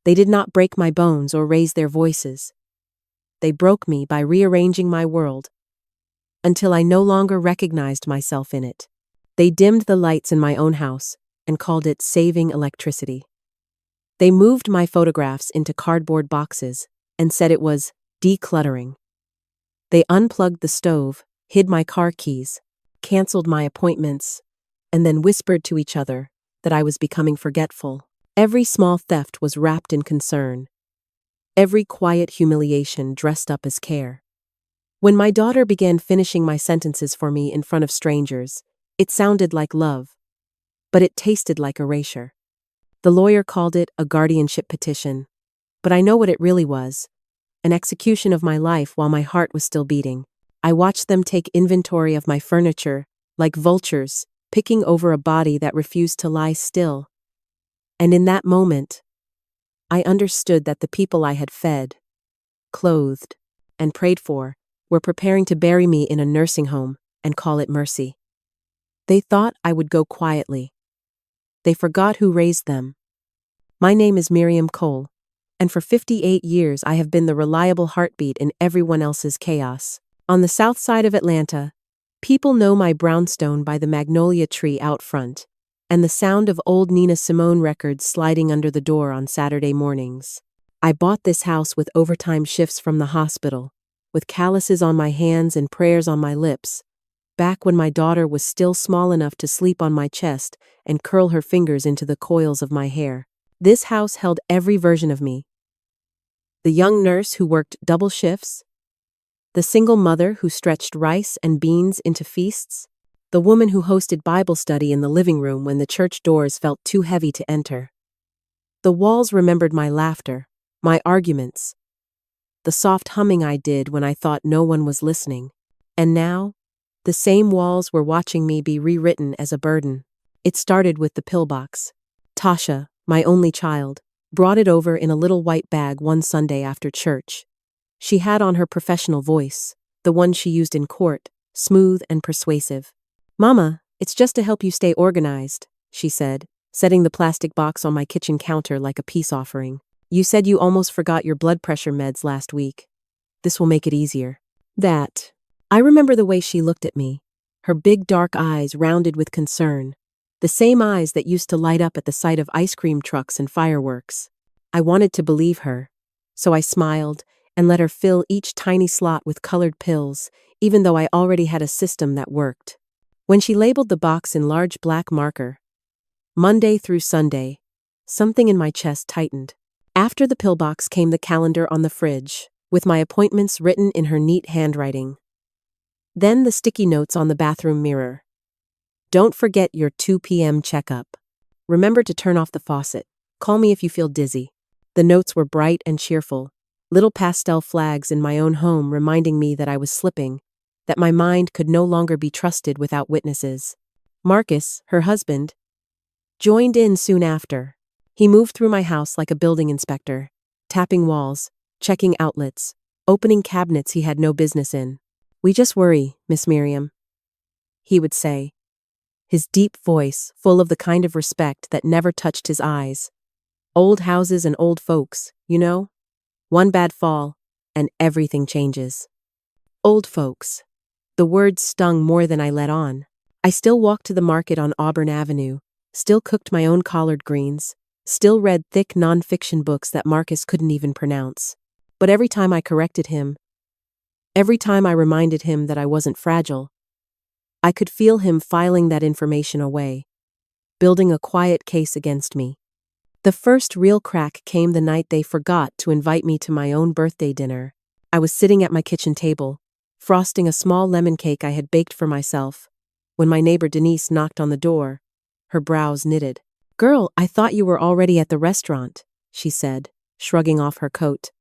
They did not break my bones or raise their voices. They broke me by rearranging my world until I no longer recognized myself in it. They dimmed the lights in my own house and called it saving electricity. They moved my photographs into cardboard boxes and said it was decluttering. They unplugged the stove, hid my car keys, canceled my appointments, and then whispered to each other that I was becoming forgetful. Every small theft was wrapped in concern. Every quiet humiliation dressed up as care. When my daughter began finishing my sentences for me in front of strangers, it sounded like love, but it tasted like erasure. The lawyer called it a guardianship petition, but I know what it really was: an execution of my life while my heart was still beating. I watched them take inventory of my furniture, like vultures, picking over a body that refused to lie still. And in that moment, I understood that the people I had fed, clothed, and prayed for were preparing to bury me in a nursing home and call it mercy. They thought I would go quietly. They forgot who raised them. My name is Miriam Cole, and for 58 years I have been the reliable heartbeat in everyone else's chaos. On the south side of Atlanta, people know my brownstone by the magnolia tree out front, and the sound of old Nina Simone records sliding under the door on Saturday mornings. I bought this house with overtime shifts from the hospital, with calluses on my hands and prayers on my lips, back when my daughter was still small enough to sleep on my chest and curl her fingers into the coils of my hair. This house held every version of me. The young nurse who worked double shifts, the single mother who stretched rice and beans into feasts, the woman who hosted Bible study in the living room when the church doors felt too heavy to enter. The walls remembered my laughter, my arguments, the soft humming I did when I thought no one was listening. And now, the same walls were watching me be rewritten as a burden. It started with the pillbox. Tasha, my only child, brought it over in a little white bag one Sunday after church. She had on her professional voice, the one she used in court, smooth and persuasive. "Mama, it's just to help you stay organized," she said, setting the plastic box on my kitchen counter like a peace offering. "You said you almost forgot your blood pressure meds last week. This will make it easier." I remember the way she looked at me, her big dark eyes rounded with concern, the same eyes that used to light up at the sight of ice cream trucks and fireworks. I wanted to believe her, so I smiled and let her fill each tiny slot with colored pills, even though I already had a system that worked. When she labeled the box in large black marker, Monday through Sunday, something in my chest tightened. After the pillbox came the calendar on the fridge, with my appointments written in her neat handwriting. Then the sticky notes on the bathroom mirror. "Don't forget your 2 p.m. checkup. Remember to turn off the faucet. Call me if you feel dizzy." The notes were bright and cheerful, little pastel flags in my own home reminding me that I was slipping, that my mind could no longer be trusted without witnesses. Marcus, her husband, joined in soon after. He moved through my house like a building inspector, tapping walls, checking outlets, opening cabinets he had no business in. "We just worry, Miss Miriam," he would say, his deep voice full of the kind of respect that never touched his eyes. "Old houses and old folks, you know? One bad fall, and everything changes." Old folks. The word stung more than I let on. I still walked to the market on Auburn Avenue, still cooked my own collard greens, still read thick nonfiction books that Marcus couldn't even pronounce. But every time I corrected him, every time I reminded him that I wasn't fragile, I could feel him filing that information away, building a quiet case against me. The first real crack came the night they forgot to invite me to my own birthday dinner. I was sitting at my kitchen table, frosting a small lemon cake I had baked for myself, when my neighbor Denise knocked on the door, her brows knitted. "Girl, I thought you were already at the restaurant," she said, shrugging off her coat.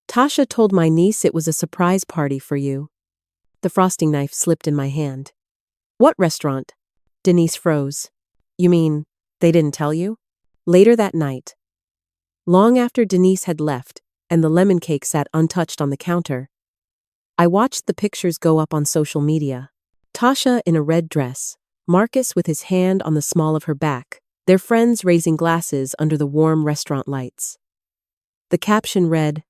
"Tasha told my niece it was a surprise party for you." The frosting knife slipped in my hand. "What restaurant?" Denise froze. "You mean, they didn't tell you?" Later that night, long after Denise had left and the lemon cake sat untouched on the counter, I watched the pictures go up on social media. Tasha in a red dress, Marcus with his hand on the small of her back, their friends raising glasses under the warm restaurant lights. The caption read,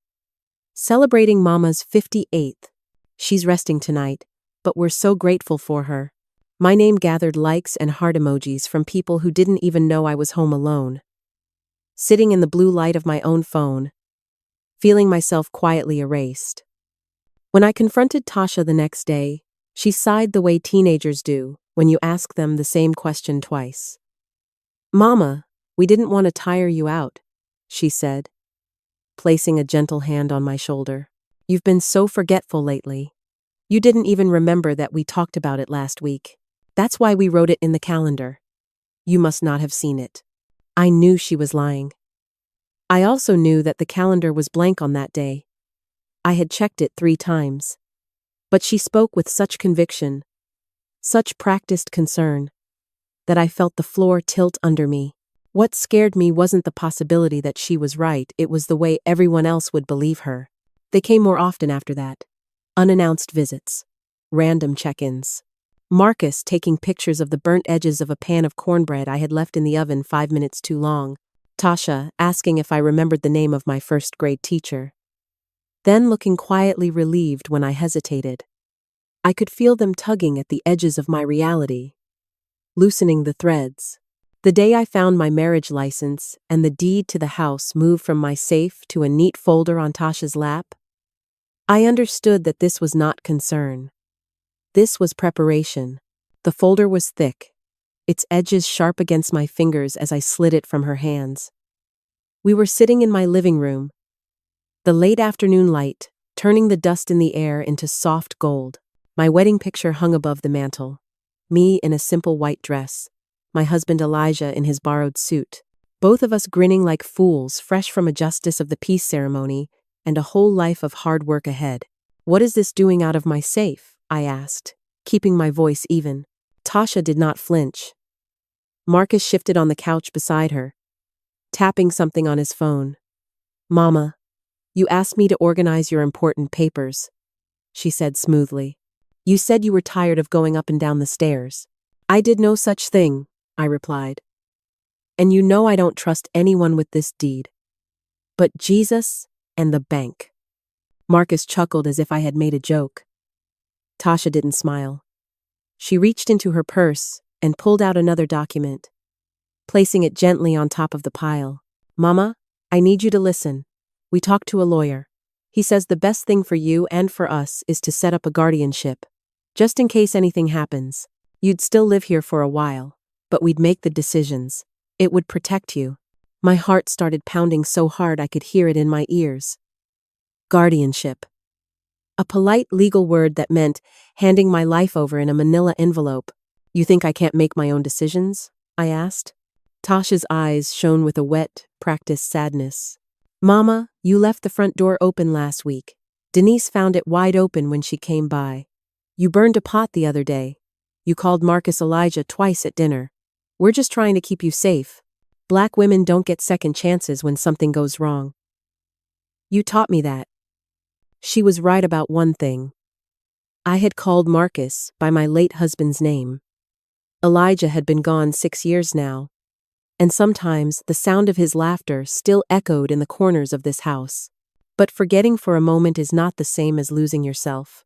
"Celebrating Mama's 58th. She's resting tonight, but we're so grateful for her." My name gathered likes and heart emojis from people who didn't even know I was home alone. Sitting in the blue light of my own phone, feeling myself quietly erased. When I confronted Tasha the next day, she sighed the way teenagers do when you ask them the same question twice. "Mama, we didn't want to tire you out," she said, placing a gentle hand on my shoulder. "You've been so forgetful lately. You didn't even remember that we talked about it last week. That's why we wrote it in the calendar. You must not have seen it." I knew she was lying. I also knew that the calendar was blank on that day. I had checked it 3 times. But she spoke with such conviction, such practiced concern, that I felt the floor tilt under me. What scared me wasn't the possibility that she was right, it was the way everyone else would believe her. They came more often after that. Unannounced visits. Random check-ins. Marcus taking pictures of the burnt edges of a pan of cornbread I had left in the oven 5 minutes too long. Tasha asking if I remembered the name of my first-grade teacher. Then looking quietly relieved when I hesitated. I could feel them tugging at the edges of my reality, loosening the threads. The day I found my marriage license and the deed to the house moved from my safe to a neat folder on Tasha's lap, I understood that this was not concern. This was preparation. The folder was thick, its edges sharp against my fingers as I slid it from her hands. We were sitting in my living room, the late afternoon light turning the dust in the air into soft gold. My wedding picture hung above the mantel. Me in a simple white dress, my husband Elijah in his borrowed suit, both of us grinning like fools fresh from a justice of the peace ceremony and a whole life of hard work ahead. "What is this doing out of my safe?" I asked, keeping my voice even. Tasha did not flinch. Marcus shifted on the couch beside her, tapping something on his phone. "Mama, you asked me to organize your important papers," she said smoothly. "You said you were tired of going up and down the stairs." "I did no such thing," I replied. "And you know I don't trust anyone with this deed. But Jesus and the bank." Marcus chuckled as if I had made a joke. Tasha didn't smile. She reached into her purse and pulled out another document, placing it gently on top of the pile. "Mama, I need you to listen. We talked to a lawyer. He says the best thing for you and for us is to set up a guardianship. Just in case anything happens. You'd still live here for a while, but we'd make the decisions. It would protect you." My heart started pounding so hard I could hear it in my ears. Guardianship. A polite legal word that meant handing my life over in a manila envelope. "You think I can't make my own decisions?" I asked. Tasha's eyes shone with a wet, practiced sadness. "Mama, you left the front door open last week. Denise found it wide open when she came by. You burned a pot the other day. You called Marcus Elijah twice at dinner. We're just trying to keep you safe. Black women don't get second chances when something goes wrong. You taught me that." She was right about one thing. I had called Marcus by my late husband's name. Elijah had been gone 6 years now, and sometimes the sound of his laughter still echoed in the corners of this house. But forgetting for a moment is not the same as losing yourself.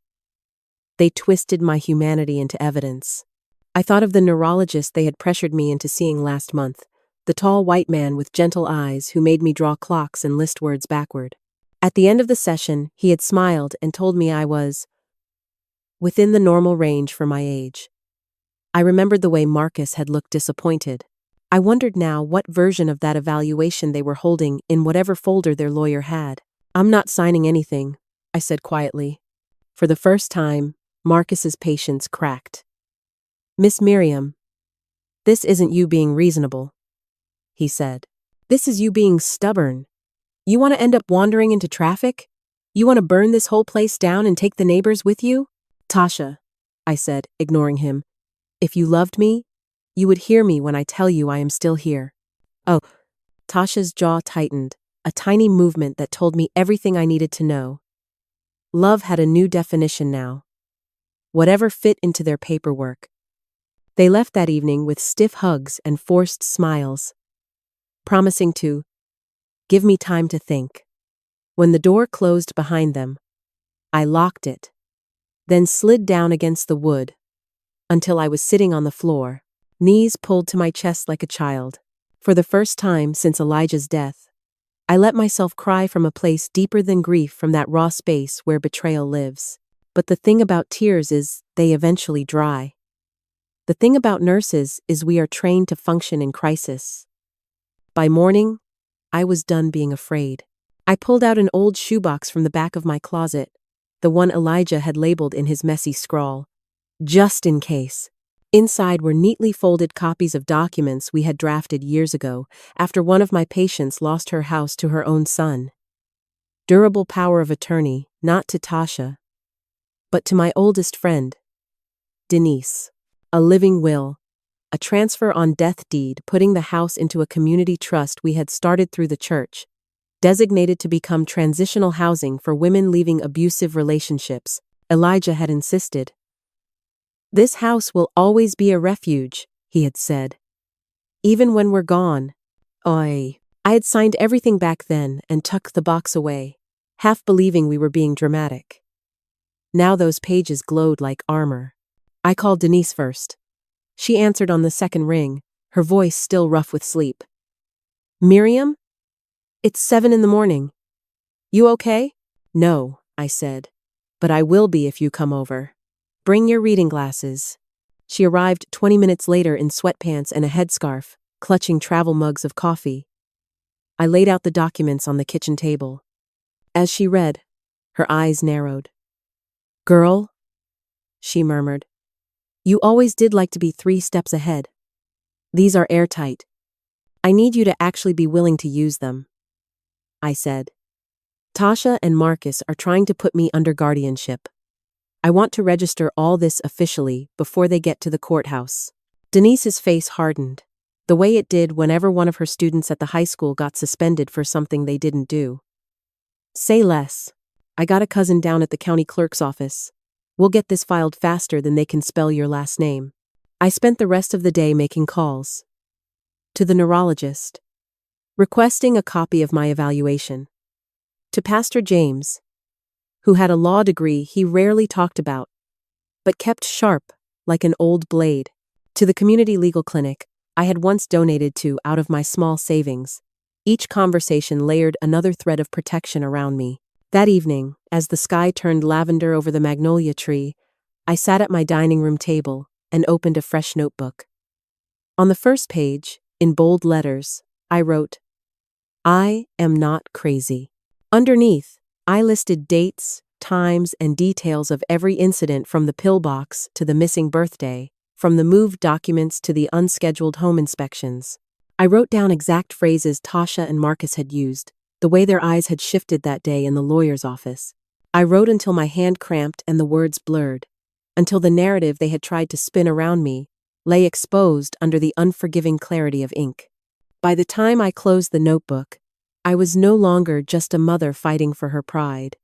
They twisted my humanity into evidence. I thought of the neurologist they had pressured me into seeing last month, the tall white man with gentle eyes who made me draw clocks and list words backward. At the end of the session, he had smiled and told me I was within the normal range for my age. I remembered the way Marcus had looked disappointed. I wondered now what version of that evaluation they were holding in whatever folder their lawyer had. "I'm not signing anything," I said quietly. For the first time, Marcus's patience cracked. "Miss Miriam, this isn't you being reasonable," he said. "This is you being stubborn. You want to end up wandering into traffic? You want to burn this whole place down and take the neighbors with you?" "Tasha," I said, ignoring him, "if you loved me, you would hear me when I tell you I am still here." "Oh." Tasha's jaw tightened, a tiny movement that told me everything I needed to know. Love had a new definition now. Whatever fit into their paperwork. They left that evening with stiff hugs and forced smiles, promising to give me time to think. When the door closed behind them, I locked it, then slid down against the wood until I was sitting on the floor, knees pulled to my chest like a child. For the first time since Elijah's death, I let myself cry from a place deeper than grief, from that raw space where betrayal lives. But the thing about tears is they eventually dry. The thing about nurses is we are trained to function in crisis. By morning, I was done being afraid. I pulled out an old shoebox from the back of my closet, the one Elijah had labeled in his messy scrawl, just in case. Inside were neatly folded copies of documents we had drafted years ago, after one of my patients lost her house to her own son. Durable power of attorney, not to Tasha, but to my oldest friend, Denise. A living will, a transfer on death deed putting the house into a community trust we had started through the church, designated to become transitional housing for women leaving abusive relationships. Elijah had insisted. "This house will always be a refuge," he had said. "Even when we're gone." I had signed everything back then and tucked the box away, half believing we were being dramatic. Now those pages glowed like armor. I called Denise first. She answered on the second ring, her voice still rough with sleep. "Miriam? It's 7 in the morning. You okay?" "No," I said. "But I will be if you come over. Bring your reading glasses." She arrived 20 minutes later in sweatpants and a headscarf, clutching travel mugs of coffee. I laid out the documents on the kitchen table. As she read, her eyes narrowed. "Girl," she murmured, "you always did like to be 3 steps ahead. These are airtight. I need you to actually be willing to use them." I said. "Tasha and Marcus are trying to put me under guardianship. I want to register all this officially before they get to the courthouse." Denise's face hardened, the way it did whenever one of her students at the high school got suspended for something they didn't do. "Say less. I got a cousin down at the county clerk's office. We'll get this filed faster than they can spell your last name." I spent the rest of the day making calls. To the neurologist, requesting a copy of my evaluation. To Pastor James, who had a law degree he rarely talked about, but kept sharp like an old blade. To the community legal clinic I had once donated to out of my small savings. Each conversation layered another thread of protection around me. That evening, as the sky turned lavender over the magnolia tree, I sat at my dining room table and opened a fresh notebook. On the first page, in bold letters, I wrote, "I am not crazy." Underneath, I listed dates, times, and details of every incident, from the pillbox to the missing birthday, from the moved documents to the unscheduled home inspections. I wrote down exact phrases Tasha and Marcus had used, the way their eyes had shifted that day in the lawyer's office. I wrote until my hand cramped and the words blurred, until the narrative they had tried to spin around me lay exposed under the unforgiving clarity of ink. By the time I closed the notebook, I was no longer just a mother fighting for her pride.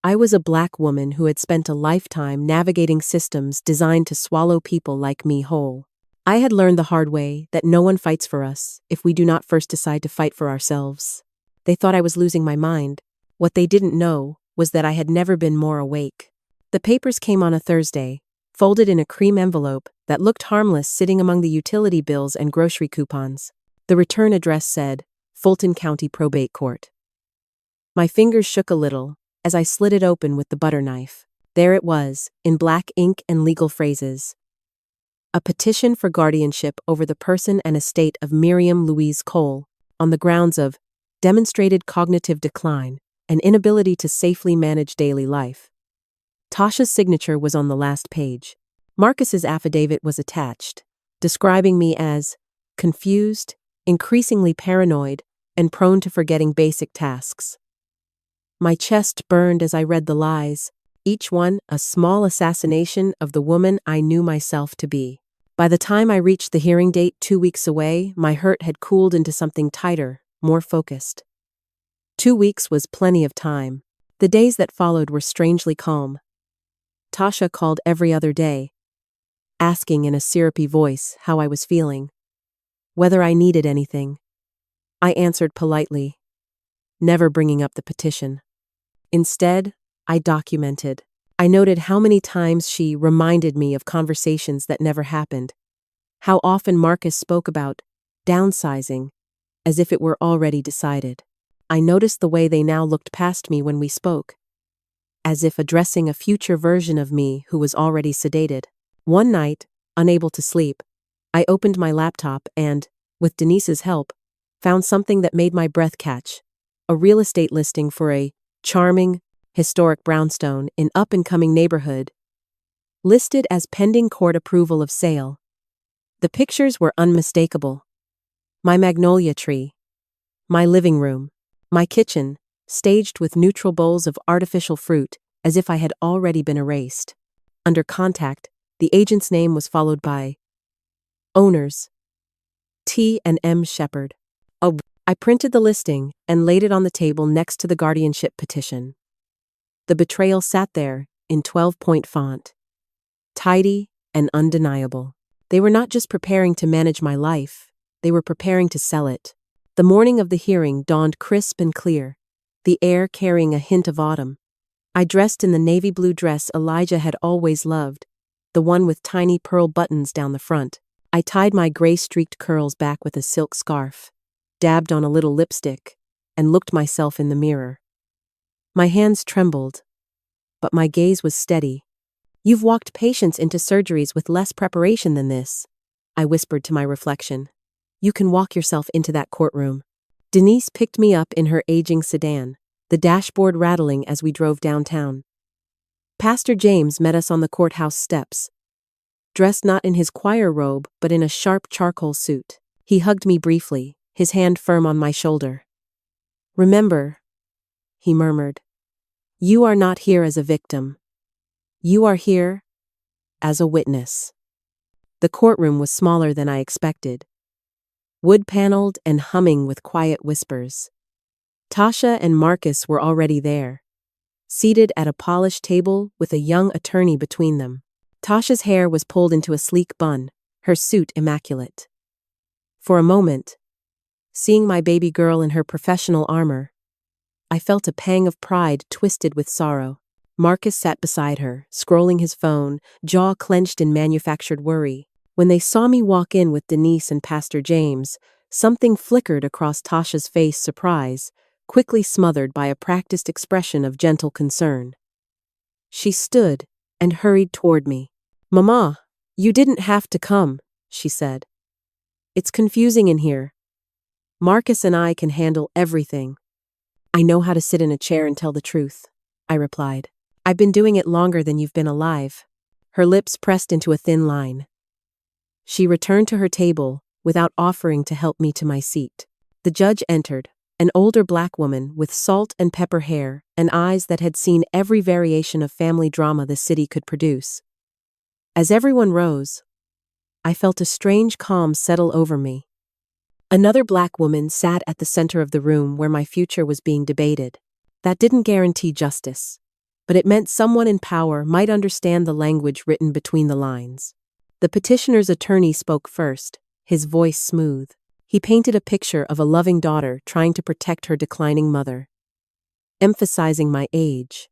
I was a Black woman who had spent a lifetime navigating systems designed to swallow people like me whole. I had learned the hard way that no one fights for us if we do not first decide to fight for ourselves. They thought I was losing my mind. What they didn't know was that I had never been more awake. The papers came on a Thursday, folded in a cream envelope that looked harmless sitting among the utility bills and grocery coupons. The return address said, Fulton County Probate Court. My fingers shook a little as I slid it open with the butter knife. There it was, in black ink and legal phrases. A petition for guardianship over the person and estate of Miriam Louise Cole, on the grounds of demonstrated cognitive decline and inability to safely manage daily life. Tasha's signature was on the last page. Marcus's affidavit was attached, describing me as confused, increasingly paranoid, and prone to forgetting basic tasks. My chest burned as I read the lies, each one a small assassination of the woman I knew myself to be. By the time I reached the hearing date 2 weeks away, my hurt had cooled into something tighter, more focused. 2 weeks was plenty of time. The days that followed were strangely calm. Tasha called every other day, asking in a syrupy voice how I was feeling, whether I needed anything. I answered politely, never bringing up the petition. Instead, I documented. I noted how many times she reminded me of conversations that never happened, how often Marcus spoke about downsizing as if it were already decided. I noticed the way they now looked past me when we spoke, as if addressing a future version of me who was already sedated. One night, unable to sleep, I opened my laptop and, with Denise's help, found something that made my breath catch: a real estate listing for a charming, historic brownstone in up-and-coming neighborhood, listed as pending court approval of sale. The pictures were unmistakable. My magnolia tree, my living room, my kitchen, staged with neutral bowls of artificial fruit, as if I had already been erased. Under contact, the agent's name was followed by owners, T and M Shepherd. I printed the listing and laid it on the table next to the guardianship petition. The betrayal sat there in 12-point font, tidy and undeniable. They were not just preparing to manage my life, they were preparing to sell it. The morning of the hearing dawned crisp and clear, the air carrying a hint of autumn. I dressed in the navy blue dress Elijah had always loved, the one with tiny pearl buttons down the front. I tied my gray-streaked curls back with a silk scarf, dabbed on a little lipstick, and looked myself in the mirror. My hands trembled, but my gaze was steady. "You've walked patients into surgeries with less preparation than this," I whispered to my reflection. "You can walk yourself into that courtroom." Denise picked me up in her aging sedan, the dashboard rattling as we drove downtown. Pastor James met us on the courthouse steps, dressed not in his choir robe but in a sharp charcoal suit. He hugged me briefly, his hand firm on my shoulder. "Remember," he murmured, "you are not here as a victim. You are here as a witness." The courtroom was smaller than I expected, wood-paneled and humming with quiet whispers. Tasha and Marcus were already there, seated at a polished table with a young attorney between them. Tasha's hair was pulled into a sleek bun, her suit immaculate. For a moment, seeing my baby girl in her professional armor, I felt a pang of pride twisted with sorrow. Marcus sat beside her, scrolling his phone, jaw clenched in manufactured worry. When they saw me walk in with Denise and Pastor James, something flickered across Tasha's face: surprise, quickly smothered by a practiced expression of gentle concern. She stood and hurried toward me. "Mama, you didn't have to come," she said. "It's confusing in here. Marcus and I can handle everything." "I know how to sit in a chair and tell the truth," I replied. "I've been doing it longer than you've been alive." Her lips pressed into a thin line. She returned to her table without offering to help me to my seat. The judge entered, an older black woman with salt and pepper hair and eyes that had seen every variation of family drama the city could produce. As everyone rose, I felt a strange calm settle over me. Another black woman sat at the center of the room where my future was being debated. That didn't guarantee justice, but it meant someone in power might understand the language written between the lines. The petitioner's attorney spoke first, his voice smooth. He painted a picture of a loving daughter trying to protect her declining mother, emphasizing my age,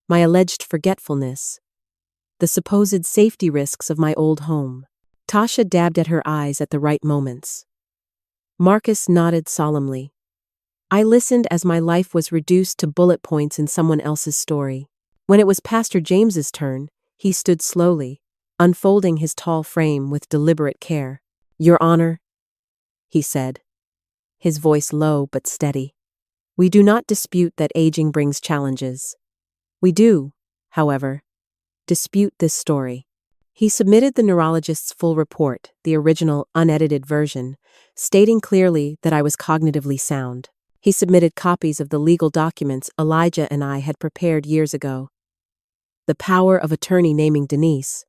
my alleged forgetfulness, the supposed safety risks of my old home. Tasha dabbed at her eyes at the right moments. Marcus nodded solemnly. I listened as my life was reduced to bullet points in someone else's story. When it was Pastor James's turn, he stood slowly, unfolding his tall frame with deliberate care. "Your Honor," he said, his voice low but steady, "we do not dispute that aging brings challenges. We do, however, dispute this story." He submitted the neurologist's full report, the original, unedited version, stating clearly that I was cognitively sound. He submitted copies of the legal documents Elijah and I had prepared years ago. The power of attorney naming Denise,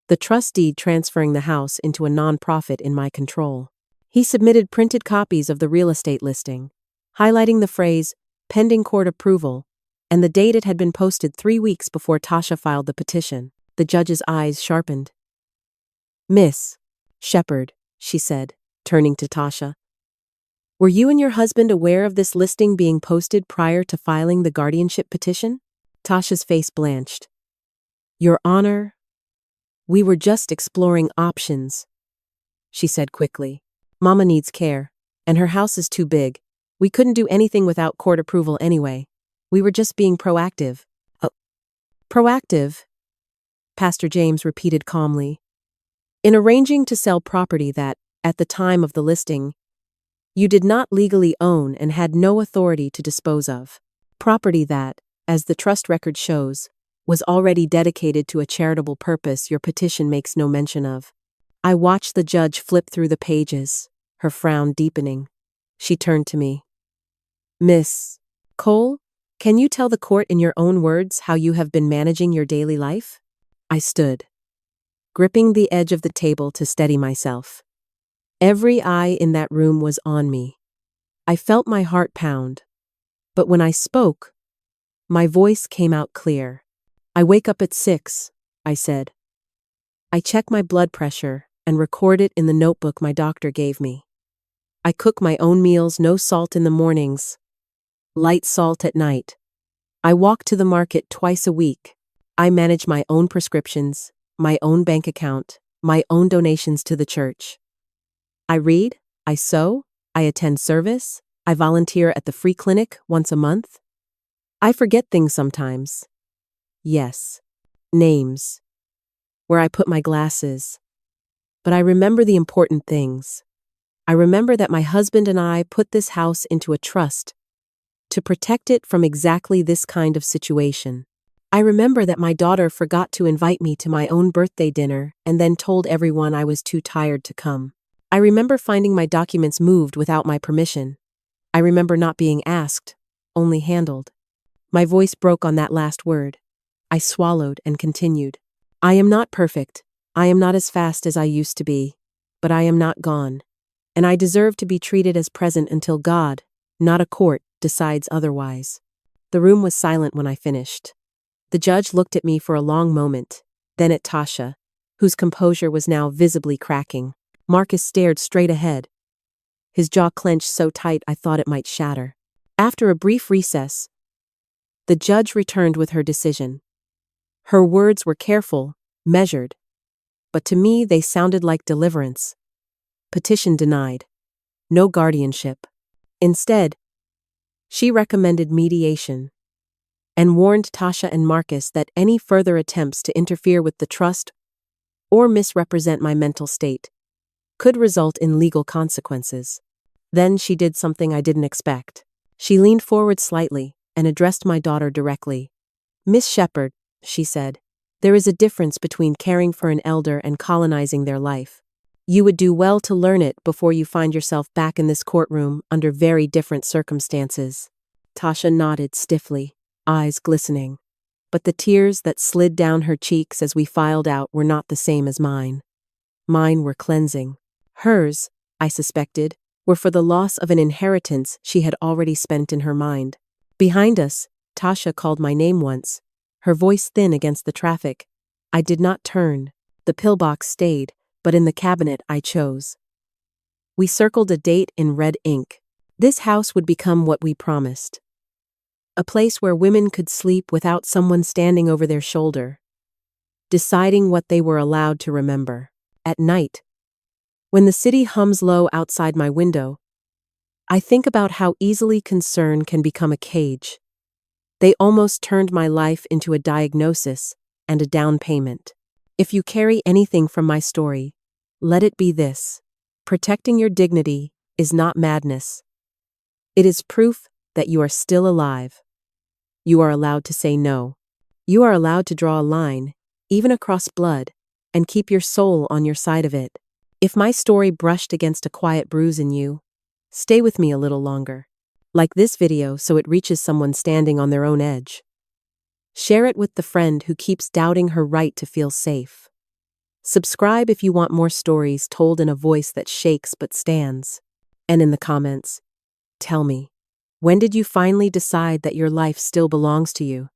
the trust deed transferring the house into a non-profit in my control. He submitted printed copies of the real estate listing, highlighting the phrase, "pending court approval," and the date it had been posted 3 weeks before Tasha filed the petition. The judge's eyes sharpened. "Miss Shepherd," she said, turning to Tasha, Were you and your husband aware of this listing being posted prior to filing the guardianship petition? Tasha's face blanched. Your Honor, we were just exploring options, she said quickly. Mama needs care, and her house is too big. We couldn't do anything without court approval anyway. We were just being proactive. Oh, proactive? Pastor James repeated calmly. In arranging to sell property that, at the time of the listing, you did not legally own and had no authority to dispose of. Property that, as the trust record shows, was already dedicated to a charitable purpose your petition makes no mention of. I watched the judge flip through the pages, her frown deepening. She turned to me. Miss Cole, can you tell the court in your own words how you have been managing your daily life? I stood, gripping the edge of the table to steady myself. Every eye in that room was on me. I felt my heart pound. But when I spoke, my voice came out clear. I wake up at 6, I said. I check my blood pressure and record it in the notebook my doctor gave me. I cook my own meals, no salt in the mornings, light salt at night. I walk to the market twice a week. I manage my own prescriptions, my own bank account, my own donations to the church. I read, I sew, I attend service, I volunteer at the free clinic once a month. I forget things sometimes. Yes, names. Where I put my glasses. But I remember the important things. I remember that my husband and I put this house into a trust to protect it from exactly this kind of situation. I remember that my daughter forgot to invite me to my own birthday dinner and then told everyone I was too tired to come. I remember finding my documents moved without my permission. I remember not being asked, only handled. My voice broke on that last word. I swallowed and continued. I am not perfect. I am not as fast as I used to be. But I am not gone. And I deserve to be treated as present until God, not a court, decides otherwise. The room was silent when I finished. The judge looked at me for a long moment, then at Tasha, whose composure was now visibly cracking. Marcus stared straight ahead. His jaw clenched so tight I thought it might shatter. After a brief recess, the judge returned with her decision. Her words were careful, measured, but to me they sounded like deliverance. Petition denied. No guardianship. Instead, she recommended mediation and warned Tasha and Marcus that any further attempts to interfere with the trust or misrepresent my mental state could result in legal consequences. Then she did something I didn't expect. She leaned forward slightly and addressed my daughter directly. Miss Shepherd, she said, there is a difference between caring for an elder and colonizing their life. You would do well to learn it before you find yourself back in this courtroom under very different circumstances. Tasha nodded stiffly, eyes glistening. But the tears that slid down her cheeks as we filed out were not the same as mine. Mine were cleansing. Hers, I suspected, were for the loss of an inheritance she had already spent in her mind. Behind us, Tasha called my name once, her voice thin against the traffic. I did not turn. The pillbox stayed, but in the cabinet I chose. We circled a date in red ink. This house would become what we promised. A place where women could sleep without someone standing over their shoulder, deciding what they were allowed to remember. At night, when the city hums low outside my window, I think about how easily concern can become a cage. They almost turned my life into a diagnosis and a down payment. If you carry anything from my story, let it be this. Protecting your dignity is not madness. It is proof that you are still alive. You are allowed to say no. You are allowed to draw a line, even across blood, and keep your soul on your side of it. If my story brushed against a quiet bruise in you, stay with me a little longer. Like this video so it reaches someone standing on their own edge. Share it with the friend who keeps doubting her right to feel safe. Subscribe if you want more stories told in a voice that shakes but stands. And in the comments, tell me, when did you finally decide that your life still belongs to you?